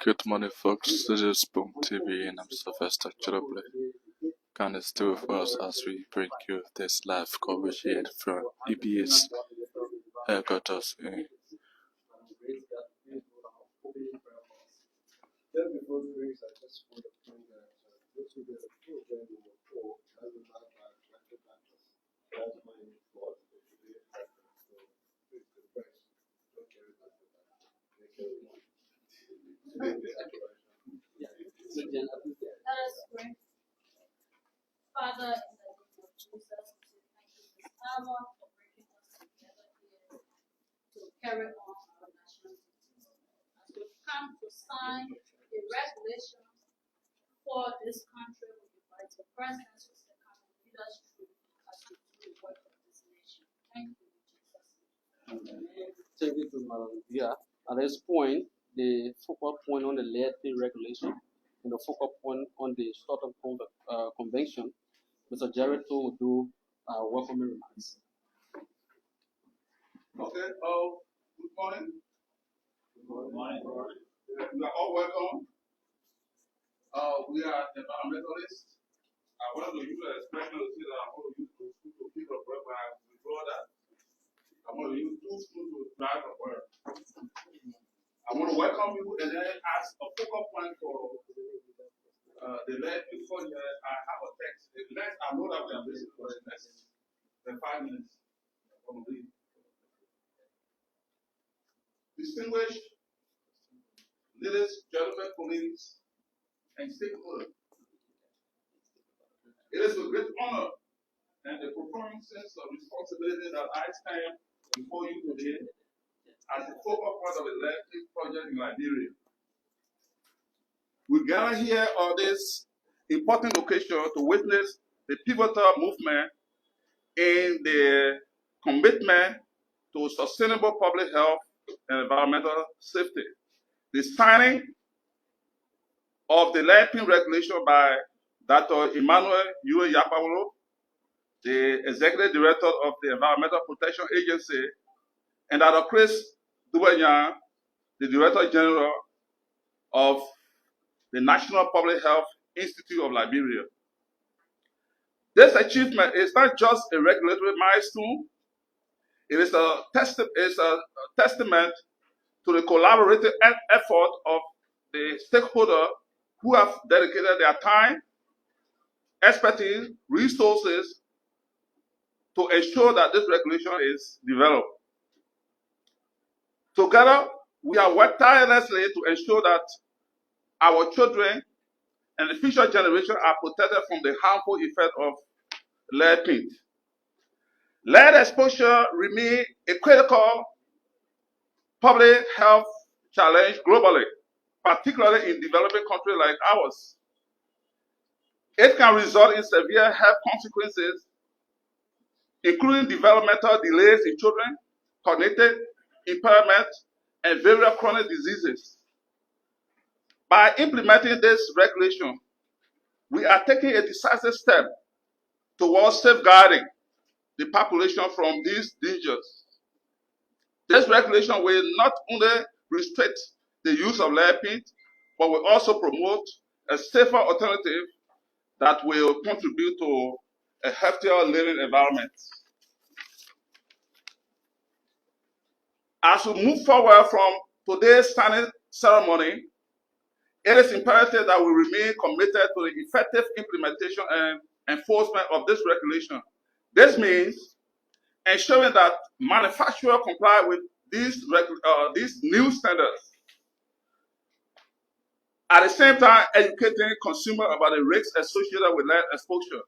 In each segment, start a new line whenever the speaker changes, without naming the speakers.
Good morning, folks. This is Boom TV, and I'm Sylvester Chirable. Kindly stay with us as we bring you this live coverage here from EPA's headquarters in
Father, in the name of Jesus, we thank you this hour for bringing us together here to carry on our national duties. As we've come to sign a regulation for this country, we invite your presence to come and lead us through as we do the work of this nation. Thank you, Jesus.
Thank you to Madam Dia. At this point, the focal point on the lead regulation and the focal point on the Stockholm Convention, Mr. Jericho will do welcoming remarks.
Okay, good morning. Good morning. You are all welcome. We are environmentalists. I want to use an expression to say that I'm going to use two spoons to pick up where I withdraw that. I'm going to use 2 spoons to drive a word. I want to welcome you and then ask a focal point for the lead before I have a text. The next, I know that we are listening for the next 5 minutes. Distinguished ladies, gentlemen, colleagues, and stakeholders, it is with great honor and a profound sense of responsibility that I stand before you today as the focal point of the lead project in Liberia. We gather here on this important occasion to witness the pivotal movement in the commitment to sustainable public health and environmental safety. The signing of the lead regulation by Dr. Emmanuel Yapawolo, the Executive Director of the Environmental Protection Agency, and Dr. Chris Dubanyan, the Director General of the National Public Health Institute of Liberia. This achievement is not just a regulatory milestone, it is a testament to the collaborative effort of the stakeholders who have dedicated their time, expertise, resources to ensure that this regulation is developed. Together, we have worked tirelessly to ensure that our children and the future generation are protected from the harmful effect of lead paint. Lead exposure remains a critical public health challenge globally, particularly in developing countries like ours. It can result in severe health consequences, including developmental delays in children, cognitive impairment, and various chronic diseases. By implementing this regulation, we are taking a decisive step towards safeguarding the population from these dangers. This regulation will not only restrict the use of lead paint, but will also promote a safer alternative that will contribute to a healthier living environment. As we move forward from today's signing ceremony, it is imperative that we remain committed to the effective implementation and enforcement of this regulation. This means ensuring that manufacturers comply with these new standards. At the same time, educating consumers about the risks associated with lead exposure.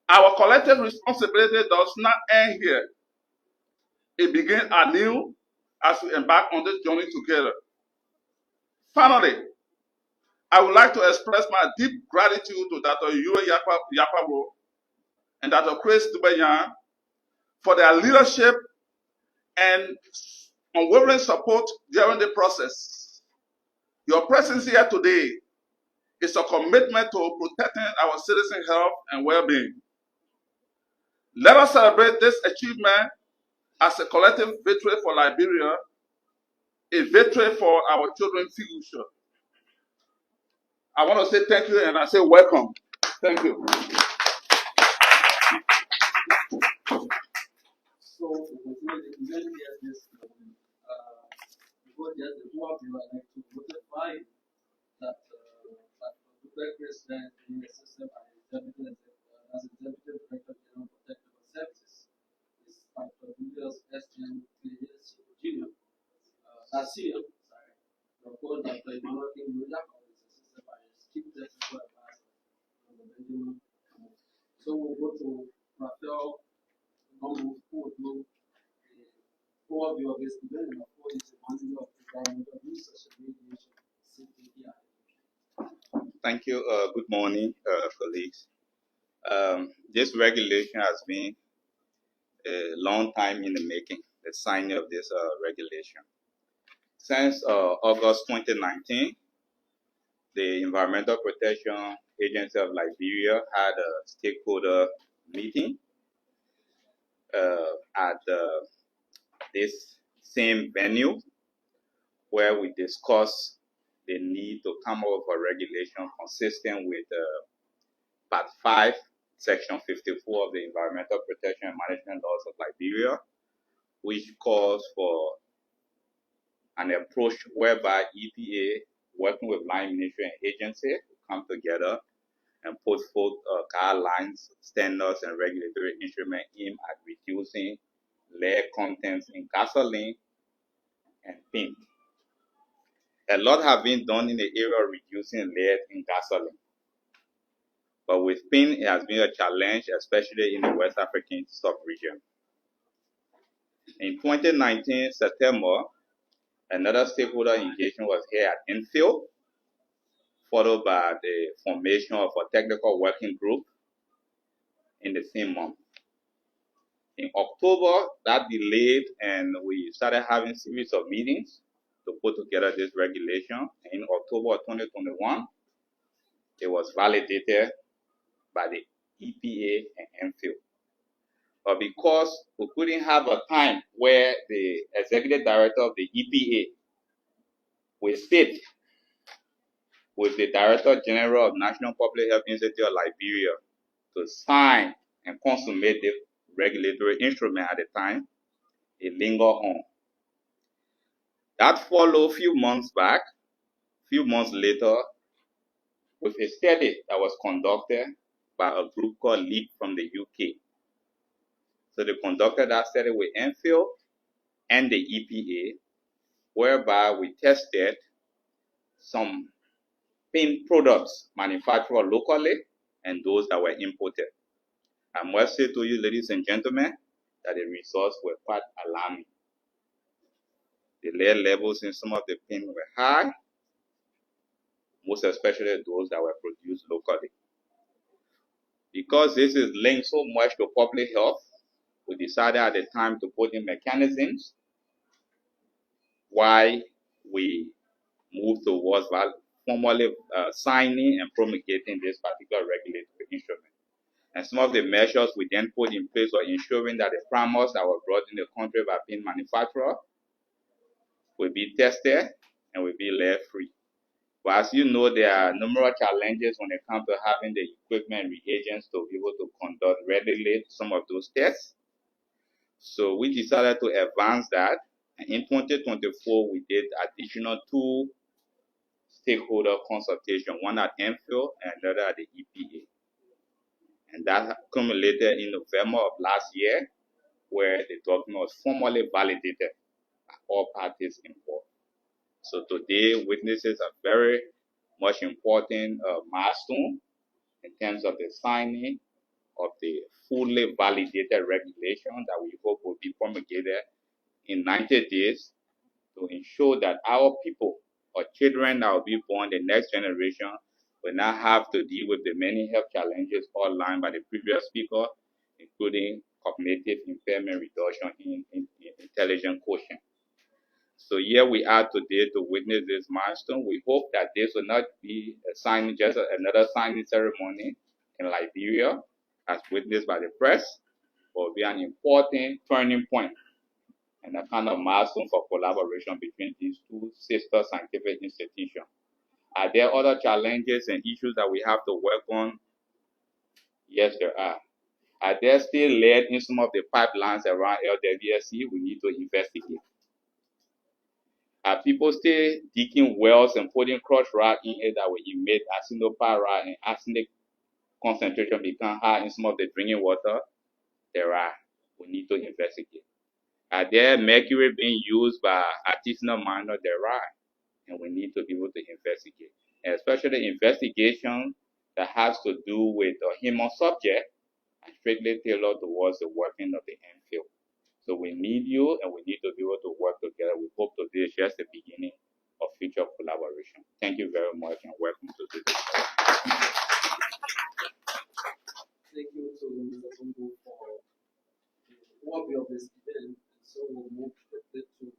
Our collective responsibility does not end here. It begins anew as we embark on this journey together. Finally, I would like to express my deep gratitude to Dr. Yapabo and Dr. Chris Dubanyan for their leadership and unwavering support during the process. Your presence here today is a commitment to protecting our citizens' health and well-being. Let us celebrate this achievement as a collective victory for Liberia a victory for our children's future. I want to say thank you and I say welcome. Thank you.
So, we continue the event here this morning. Before just the two of you, I'd like to notify that the president in the system as Executive Director General Protective Services is Dr. Julius S.N. Jr. Senior, sorry. Of course, Dr. Emmanuel King Jr. is assisted by his Chief Technical Advisor, Dr. Benjamin. So we'll go to Raphael Gomu, who will do the overview of this event, and of course, it's the manager of environmental research and radiation safety here.
Thank you. Good morning, colleagues. This regulation has been a long time in the making, the signing of this regulation. Since August 2019, the Environmental Protection Agency of Liberia had a stakeholder meeting at this same venue where we discussed the need to come up with a regulation consistent with Part 5, Section 54 of the Environmental Protection and Management Laws of Liberia, which calls for an approach whereby EPA, working with line ministry and agency, come together and put forth guidelines, standards, and regulatory instruments aimed at reducing lead contents in gasoline and paint. A lot have been done in the area of reducing lead in gasoline. But with paint, it has been a challenge, especially in the West African sub-region. In 2019, September, another stakeholder engagement was here at NPHIL, followed by the formation of a technical working group in the same month. In October, that delayed, and we started having a series of meetings to put together this regulation. In October 2021, it was validated by the EPA and NPHIL. But because we couldn't have a time where the executive director of the EPA will sit with the Director General of National Public Health Institute of Liberia to sign and consummate the regulatory instrument at the time, it lingered on. That followed a few months back, few months later, with a study that was conducted by a group called LEAP from the UK. So they conducted that study with NPHIL and the EPA, whereby we tested some paint products manufactured locally and those that were imported. I must say to you, ladies and gentlemen, that the results were quite alarming. The lead levels in some of the paint were high, most especially those that were produced locally. Because this is linked so much to public health, we decided at the time to put in mechanisms why we moved towards formally signing and promulgating this particular regulatory instrument. And some of the measures we then put in place were ensuring that the primers that were brought in the country by paint manufacturer will be tested and will be lead free. But as you know, there are numerous challenges when it comes to having the equipment and reagents to be able to conduct readily some of those tests. So we decided to advance that. And in 2024, we did additional 2 stakeholder consultation, one at NPHIL and another at the EPA. And that accumulated in November of last year, where the document was formally validated by all parties involved. So today witnesses a very much important milestone in terms of the signing of the fully validated regulation that we hope will be promulgated in 90 days to ensure that our people or children that will be born, the next generation, will not have to deal with the many health challenges outlined by the previous speaker, including cognitive impairment reduction in intelligent quotient. So here we are today to witness this milestone. We hope that this will not be a signing, just another signing ceremony in Liberia, as witnessed by the press, but will be an important turning point and a kind of milestone for collaboration between these two sister scientific institutions. Are there other challenges and issues that we have to work on? Yes, there are. Are there still lead in some of the pipelines around LWSC? We need to investigate. Are people still digging wells and putting crushed rock in it that will emit arsenopyrite and arsenic concentration become high in some of the drinking water? There are. We need to investigate. Are there mercury being used by artisanal miners? There are. And we need to be able to investigate. And especially investigation that has to do with a human subject and strictly tailored towards the working of the NPHIL. So we need you, and we need to be able to work together. We hope today is just the beginning of future collaboration. Thank you very much, and welcome to this.
Thank you to Mr. Tumbu for the overview of this event. So we'll move quickly to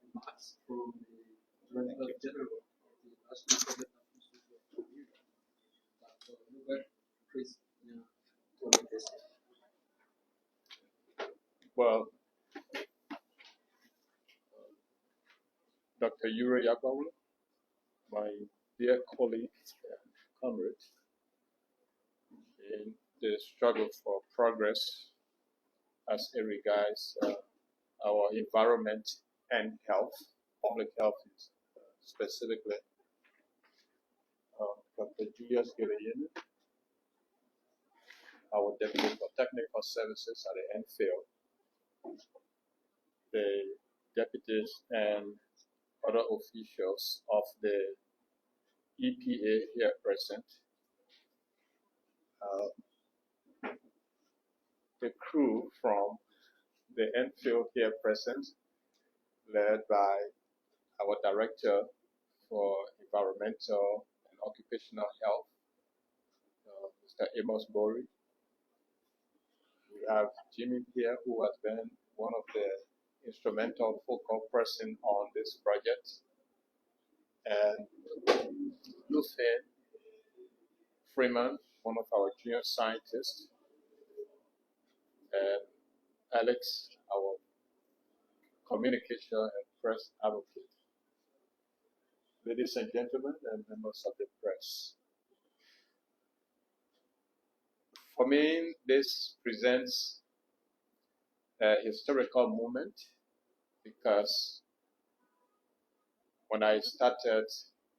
remarks from the Director General of the National Public Health Institute of Liberia, Dr. Robert Chris.
Well, Dr. Yuri Yagawa, my dear colleague and comrade in the struggle for progress as it regards our environment and health, public health specifically. Dr. Julius Gileyen, our Deputy for Technical Services at the NPHIL, the deputies and other officials of the EPA here present, the crew from the NPHIL here present, led by our Director for Environmental and Occupational Health, Mr. Amos Bori. We have Jimmy here, who has been one of the instrumental focal person on this project, and Luther Freeman, one of our junior scientists, and Alex, our communication and press advocate. Ladies and gentlemen, and members of the press, for me, this presents a historical moment because when I started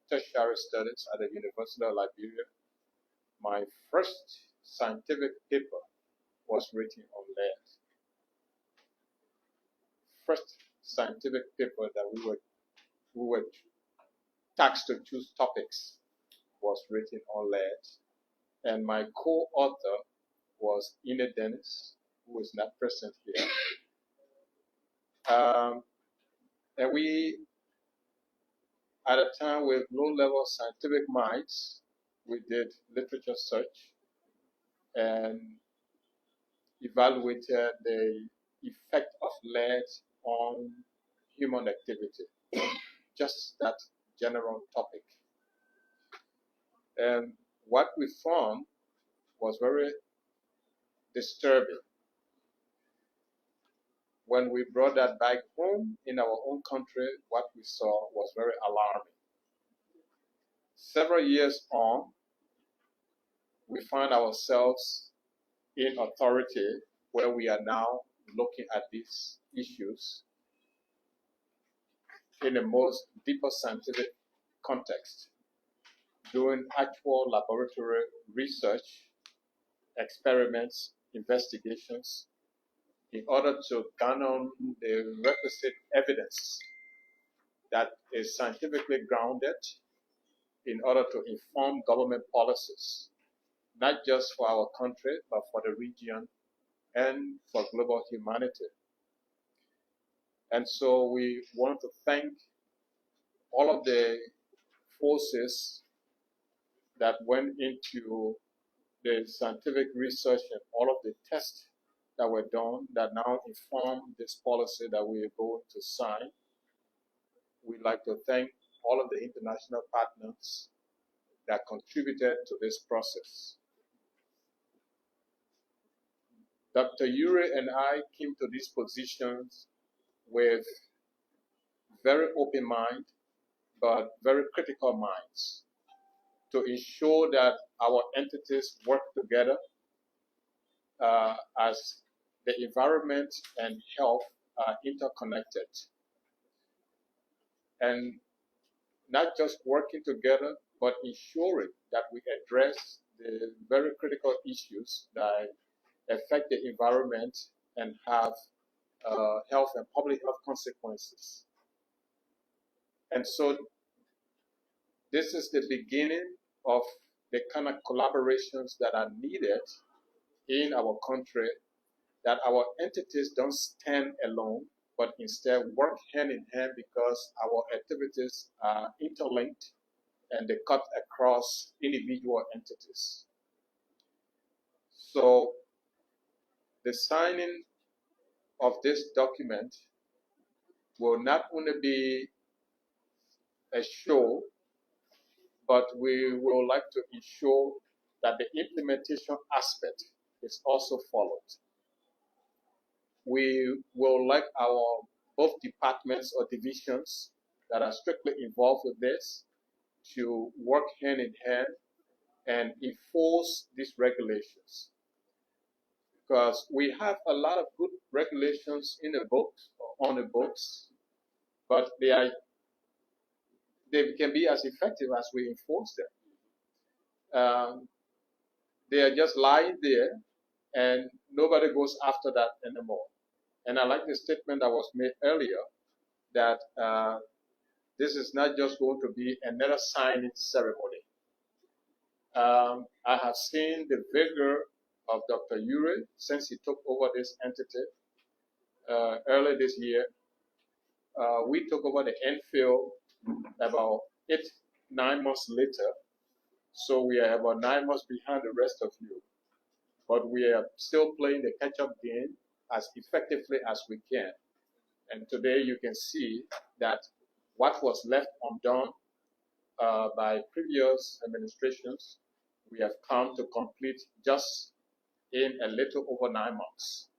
tertiary studies at the University of Liberia, my first scientific paper was written on lead. First scientific paper that we were tasked to choose topics was written on lead. And my co-author was Ine Dennis, who is not present here. And we, at a time with low-level scientific minds, we did literature search and evaluated the effect of lead on human activity, just that general topic. And what we found was very disturbing. When we brought that back home in our own country, what we saw was very alarming. Several years on, we find ourselves in authority where we are now looking at these issues in a most deeper scientific context, doing actual laboratory research, experiments, investigations, in order to garner the requisite evidence that is scientifically grounded in order to inform government policies, not just for our country, but for the region and for global humanity. And so we want to thank all of the forces that went into the scientific research and all of the tests that were done that now inform this policy that we are going to sign. We'd like to thank all of the international partners that contributed to this process. Dr. Yuri and I came to these positions with very open mind, but very critical minds to ensure that our entities work together as the environment and health are interconnected. And not just working together, but ensuring that we address the very critical issues that affect the environment and have health and public health consequences. And so this is the beginning of the kind of collaborations that are needed in our country, that our entities don't stand alone, but instead work hand in hand because our activities are interlinked and they cut across individual entities. So the signing of this document will not only be a show, but we will like to ensure that the implementation aspect is also followed. We will like our both departments or divisions that are strictly involved with this to work hand in hand and enforce these regulations. Because we have a lot of good regulations in the books or on the books, but they can be as effective as we enforce them. They are just lying there, and nobody goes after that anymore. And I like the statement that was made earlier that this is not just going to be another signing ceremony. I have seen the vigor of Dr. Ure since he took over this entity early this year. We took over the NPHIL about 9 months later, so we are about 9 months behind the rest of you. But we are still playing the catch-up game as effectively as we can. And today you can see that what was left undone by previous administrations, we have come to complete just in a little over 9 months.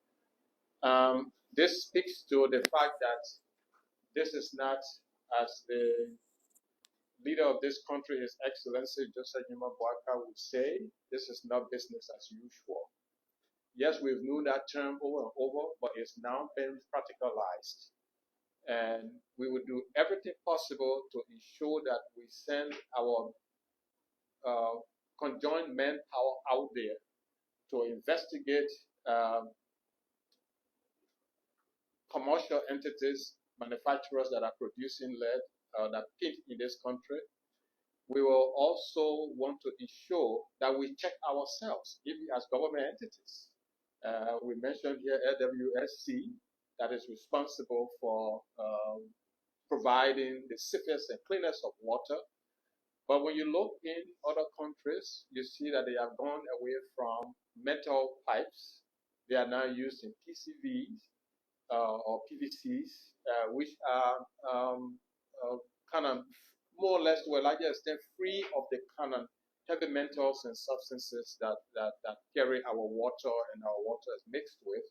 This speaks to the fact that this is not, as the leader of this country, His Excellency Joseph Nima Boaka would say, this is not business as usual. Yes, we've known that term over and over, but it's now been practicalized. And we will do everything possible to ensure that we send our conjoined manpower out there to investigate commercial entities, manufacturers that are producing lead, that pit in this country. We will also want to ensure that we check ourselves, even as government entities. We mentioned here LWSC, that is responsible for providing the safest and cleanest of water. But when you look in other countries, you see that they have gone away from metal pipes. They are now used in PCVs or PVCs, which are kind of more or less to a larger extent free of the kind of heavy metals and substances that carry our water and our water is mixed with,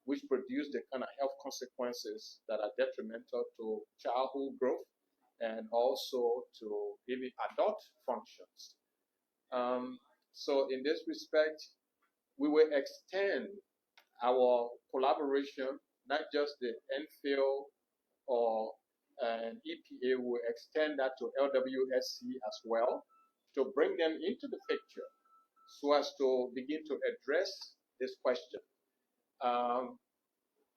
which produce the kind of health consequences that are detrimental to childhood growth and also to even adult functions. So in this respect, we will extend our collaboration, not just the NPHIL or an EPA, will extend that to LWSC as well, to bring them into the picture so as to begin to address this question.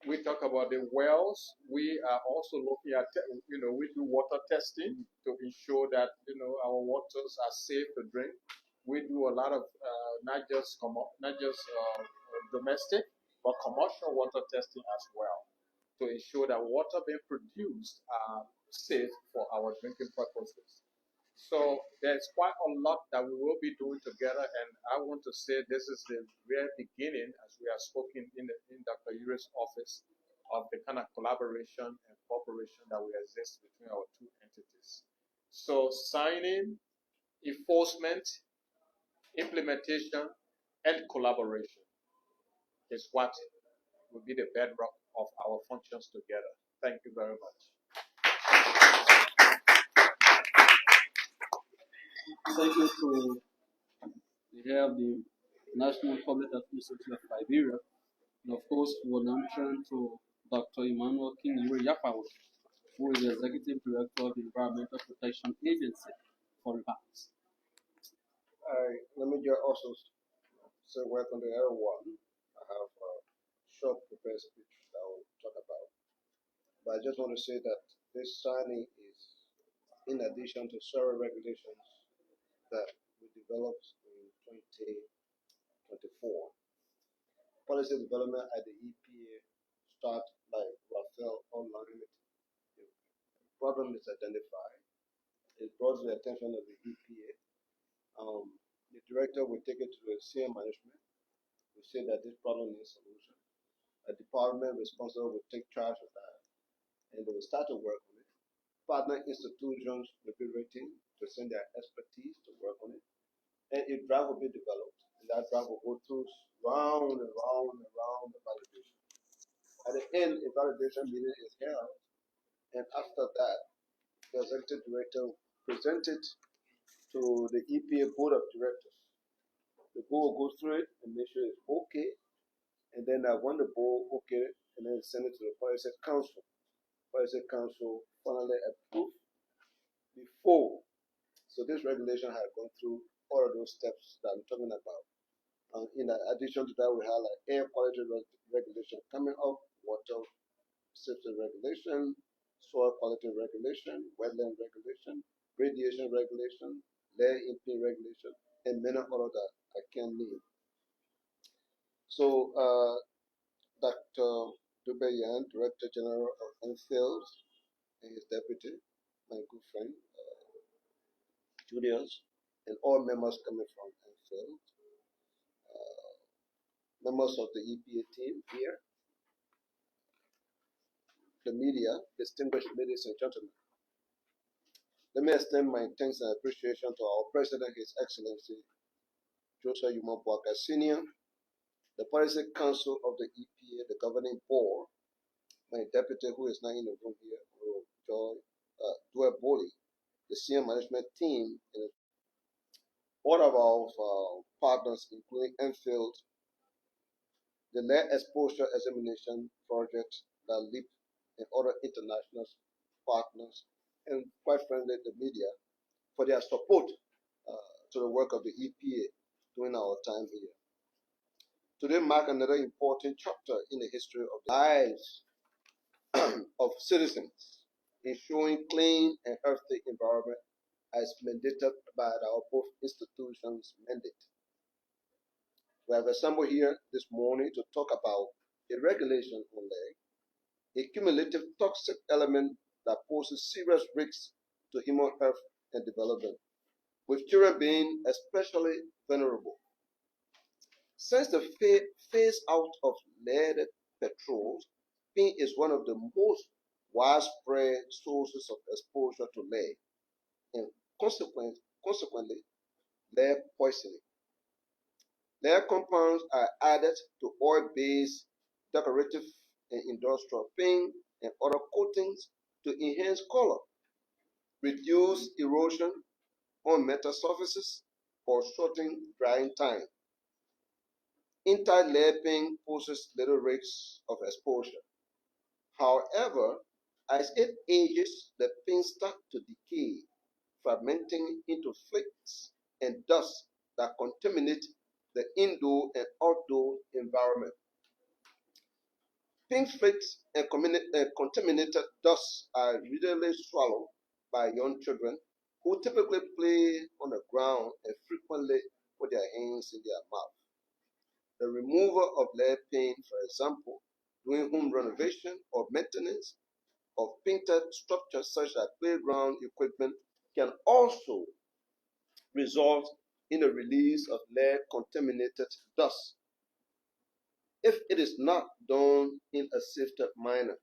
We talk about the wells. We are also looking at, we do water testing to ensure that, our waters are safe to drink. We do a lot of not just domestic, but commercial water testing as well, to ensure that water being produced are safe for our drinking purposes. So there's quite a lot that we will be doing together, and I want to say this is the very beginning, as we have spoken in Dr. Ure's office, of the kind of collaboration and cooperation that will exist between our two entities. So signing, enforcement, implementation, and collaboration is what will be the bedrock of our functions together. Thank you very much.
Thank you to the head of the National Public Health Institute of Liberia, and of course, we're now turn to Dr. Emmanuel King Yapawa, who is the Executive Director of the Environmental Protection Agency, for remarks.
Let me just also say welcome to everyone. I have a short prepared speech that I will talk about. But I just want to say that this signing is in addition to several regulations that we developed in 2024. Policy development at the EPA start like Rafael outlined. The problem is identified. It brought to the attention of the EPA. The director will take it to the senior management. We say that this problem needs solution. A department responsible will take charge of that, and they will start to work on it. Partner institutions will be waiting to send their expertise to work on it, and a draft will be developed, and that draft will go through round and round and round the validation. At the end, a validation meeting is held, and after that, the executive director will present it to the EPA board of directors. The board will go through it and make sure it's okay, and then when the board okay, and then send it to the policy council. Policy council finally approve before. So this regulation has gone through all of those steps that I'm talking about. In addition to that, we have like air quality regulation coming up, water safety regulation, soil quality regulation, wetland regulation, radiation regulation, lead imping regulation, and many other that I can't name. So Dr. Dubayan, Director General of NPHIL, and his deputy, my good friend, Julius, and all members coming from NPHIL, members of the EPA team here, the media, distinguished ladies and gentlemen. Let me extend my thanks and appreciation to our President, His Excellency, Joseph Yuma Boakai Sr., the Policy Council of the EPA, the Governing Board, my deputy who is now in the room here, Joy Boli, the senior management team, and all of our partners, including NPHIL, the lead exposure examination project, the LEAP, and other international partners, and quite frankly, the media, for their support to the work of the EPA during our time here. Today marks another important chapter in the history of the lives of citizens, ensuring clean and healthy environment as mandated by our both institutions' mandate. We have assembled here this morning to talk about a regulation on lead, a cumulative toxic element that poses serious risks to human health and development, with children being especially vulnerable. Since the phase out of leaded petrols, pink is one of the most widespread sources of exposure to lead, and consequently, lead poisoning. Lead compounds are added to oil-based decorative and industrial paint and other coatings to enhance color, reduce erosion on metal surfaces, or shorten drying time. Intact lead paint poses little risk of exposure. However, as it ages, the paint starts to decay, fragmenting into flakes and dust that contaminate the indoor and outdoor environment. Pink flakes and contaminated dust are readily swallowed by young children who typically play on the ground and frequently put their hands in their mouth. The removal of lead paint, for example, during home renovation or maintenance of painted structures such as playground equipment, can also result in the release of lead contaminated dust if it is not done in a safe manner.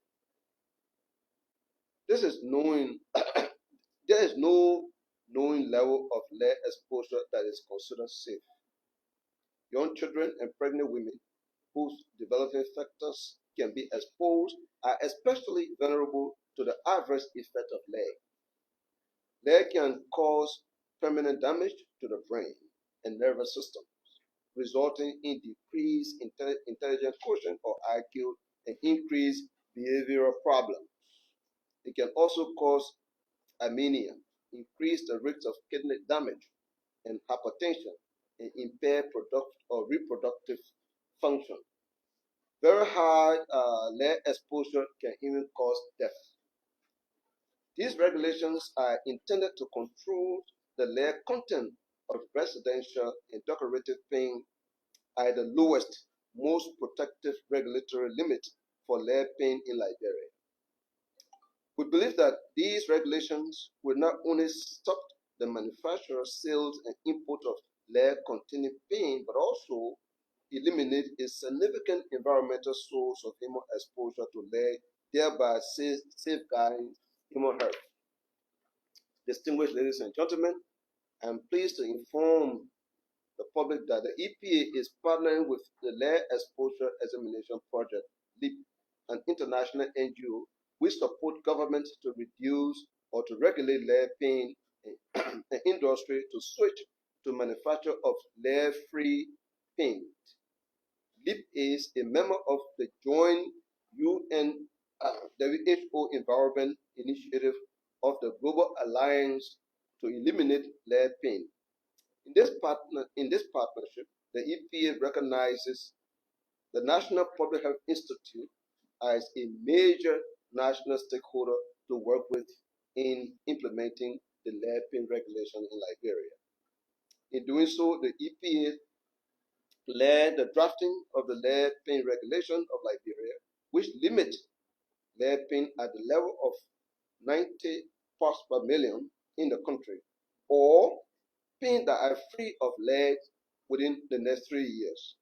This is knowing there is no knowing level of lead exposure that is considered safe. Young children and pregnant women whose developing factors can be exposed are especially vulnerable to the adverse effect of lead. Lead can cause permanent damage to the brain and nervous system, resulting in decreased intelligence quotient or IQ and increased behavioral problems. It can also cause anemia, increase the risk of kidney damage and hypertension, and impair reproductive function. Very high lead exposure can even cause death. These regulations are intended to control the lead content of residential and decorative paint at the lowest, most protective regulatory limit for lead paint in Liberia. We believe that these regulations will not only stop the manufacture, sales, and import of lead-containing paint, but also eliminate a significant environmental source of human exposure to lead, thereby safeguarding human health. Distinguished ladies and gentlemen, I am pleased to inform the public that the EPA is partnering with the Lead Exposure Examination Project, LEAP, an international NGO which support governments to reduce or to regulate lead paint and industry to switch to manufacture of lead-free paint. LEAP is a member of the joint UN WHO Environment Initiative of the Global Alliance to Eliminate Lead Paint. In this partnership, the EPA recognizes the National Public Health Institute as a major national stakeholder to work with in implementing the lead paint regulation in Liberia. In doing so, the EPA led the drafting of the lead paint regulation of Liberia, which limits lead paint at the level of 90 parts per million in the country, or paint that are free of lead within the next 3 years.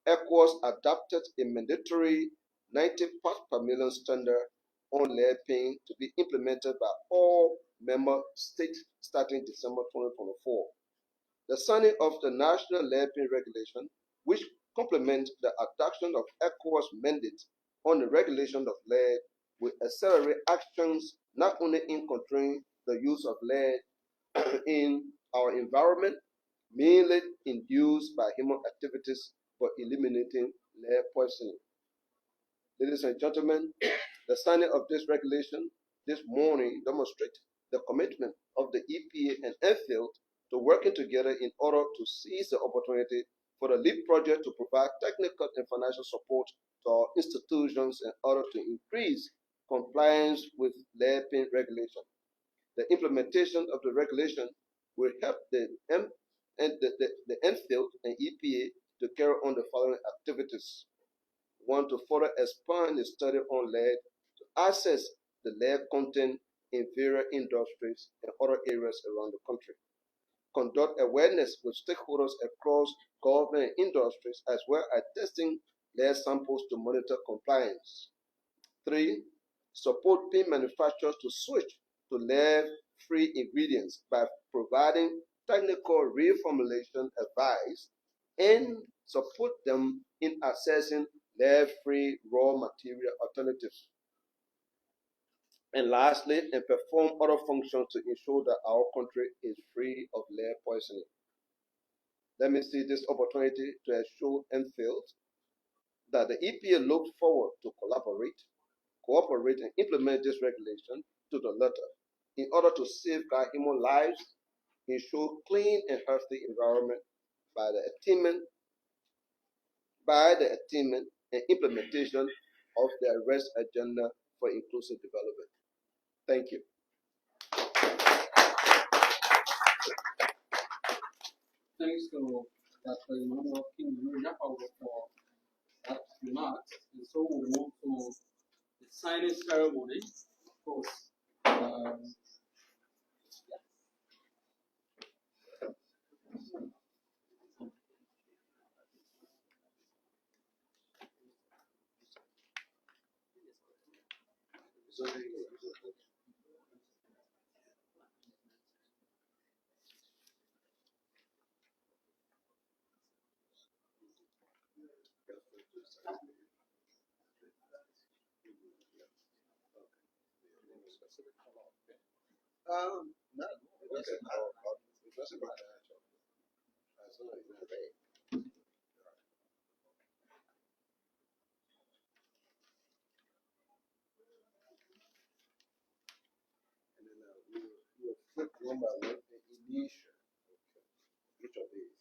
ECOWAS adopted a mandatory 90 parts per million standard on lead paint to be implemented by all member states starting December 2024. The signing of the National Lead Paint Regulation, which complements the adoption of ECOWAS mandate on the regulation of lead, will accelerate actions not only in controlling the use of lead in our environment, mainly induced by human activities, but eliminating lead poisoning. Ladies and gentlemen, the signing of this regulation this morning demonstrates the commitment of the EPA and NPHIL to working together in order to seize the opportunity for the LEAP project to provide technical and financial support to our institutions in order to increase compliance with lead paint regulation. The implementation of the regulation will help the NPHIL and EPA to carry on the following activities. One, to further expand the study on lead, to assess the lead content in various industries and other areas around the country. Conduct awareness with stakeholders across government and industries, as well as testing lead samples to monitor compliance. 3, support paint manufacturers to switch to lead-free ingredients by providing technical reformulation advice and support them in accessing lead-free raw material alternatives. And lastly, and perform other functions to ensure that our country is free of lead poisoning. Let me see this opportunity to assure NPHIL that the EPA looks forward to cooperate and implement this regulation to the letter in order to safeguard human lives, ensure clean and healthy environment by the attainment and implementation of the arrest agenda for inclusive development. Thank you.
Thanks to Dr. Emmanuel King for that remarks. And so we'll move to the signing ceremony. Of course,
specific color. Okay.
No, it doesn't. It doesn't matter. As long as it's not red. And then we'll flip one by one and initial. Each of these.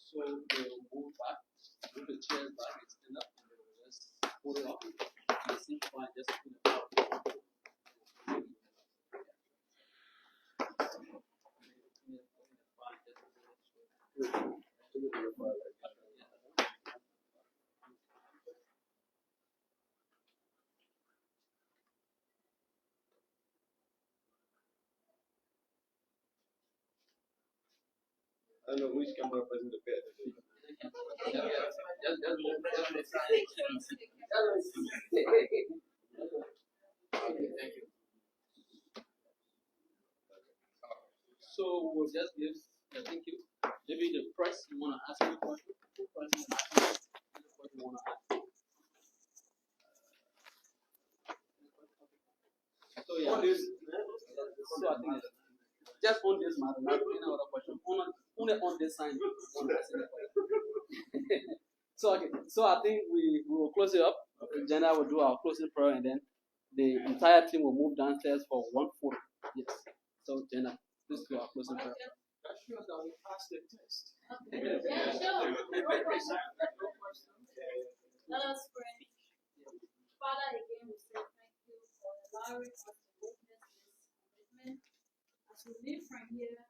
So they'll move back, move the chair back, extend up, and they will just pull it up. And see fine, just put it up.
I don't know which camera person to pay attention to.
Okay, thank you. So we'll just give, thank you. Maybe the press, you want to ask me a question? The press, you want to ask me what you want to ask. So yeah. On this, so I think just on this matter, not any other question. Only on this sign, on this So okay, so I think we will close it up. Jenna will do our closing prayer, and then the entire team will move downstairs for one photo. Yes. So Jenna, please do our closing prayer.
That shows that we passed the test.
Yeah, sure. No question. Let us pray. Father, again, we say thank you for allowing us to witness this commitment. As we leave from here,